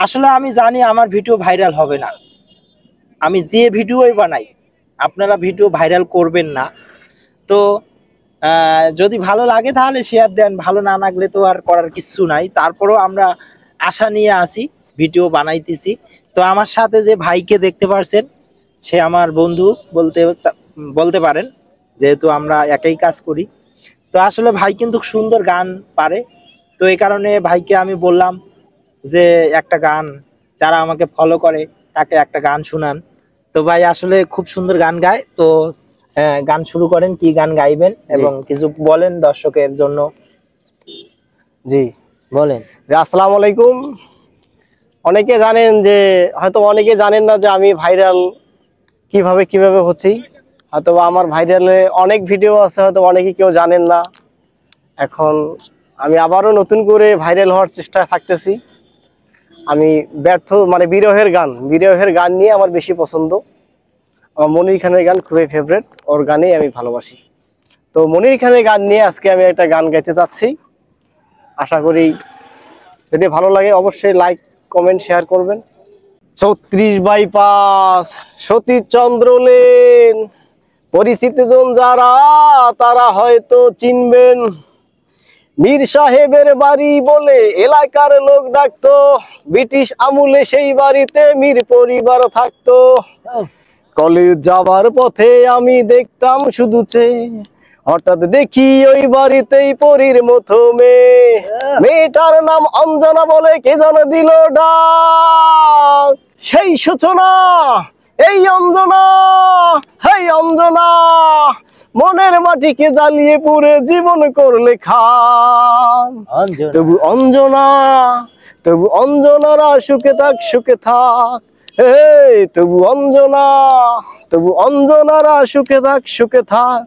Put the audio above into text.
আসলে আমি জানি আমার ভিডিও ভাইরাল হবে না, আমি যে ভিডিওই বানাই আপনারা ভিডিও ভাইরাল করবেন না। তো যদি ভালো লাগে তাহলে শেয়ার দেন, ভালো না লাগলে তো আর করার কিছু নাই। তারপরেও আমরা আশা নিয়ে আসি, ভিডিও বানাইতেছি। তো আমার সাথে যে ভাইকে দেখতে পারছেন, সে আমার বন্ধু বলতে পারেন, যেহেতু আমরা একই কাজ করি। তো আসলে ভাই কিন্তু সুন্দর গান পারে। তো এই কারণে ভাইকে আমি বললাম যে একটা গান, যারা আমাকে ফলো করে তাকে একটা গান শুনান। তো ভাই আসলে খুব সুন্দর গান গায়। তো গান শুরু করেন, কি গান গাইবেন এবং কিছু বলেন দর্শকের জন্য। জি বলেন। আসসালামু আলাইকুম। অনেকে জানেন যে, হয়তো অনেকে জানেন না যে আমি ভাইরাল কিভাবে হচ্ছি। হয়তো আমার ভাইরালে অনেক ভিডিও আছে, হয়তো অনেকে কেউ জানেন না। এখন আমি আবারও নতুন করে ভাইরাল হওয়ার চেষ্টায় থাকতেছি। আমি মানে বিরহের গান নিয়ে আমার বেশি পছন্দ। আমার মনির খানের গান খুবই ফেভারিট, ওর গানেই আমি ভালোবাসি। তো মনির খানের গান নিয়ে আজকে আমি একটা গান গাইতে চাচ্ছি। আশা করি যদি ভালো লাগে অবশ্যই লাইক কমেন্ট শেয়ার করবেন। 34/5 সতীশচন্দ্র লেন, পরিচিত জন যারা তারা হয়তো চিনবেন। মীর সাহেবের বাড়ি বলে এলাকার লোক ডাকতো, ব্রিটিশ আমলে সেই বাড়িতে মীর পরিবার থাকতো। কলেজ যাবার পথে আমি দেখতাম শুধু চেয়ে, হঠাৎ দেখি ওই বাড়িতেই পরীর মতো মেয়েটার নাম অঞ্জনা বলে কে যেন দিল ডাক। সেই সূচনা এই অঞ্জনা, হেই অঞ্জনা, মনের মাটিকে জ্বালিয়ে পুড়ে জীবন করলে খান। তবু অঞ্জনা, তবু অঞ্জনারা সুখে থাক সুখে থাক। তবু অঞ্জনা, তবু অঞ্জনারা সুখে থাক সুখে থাক।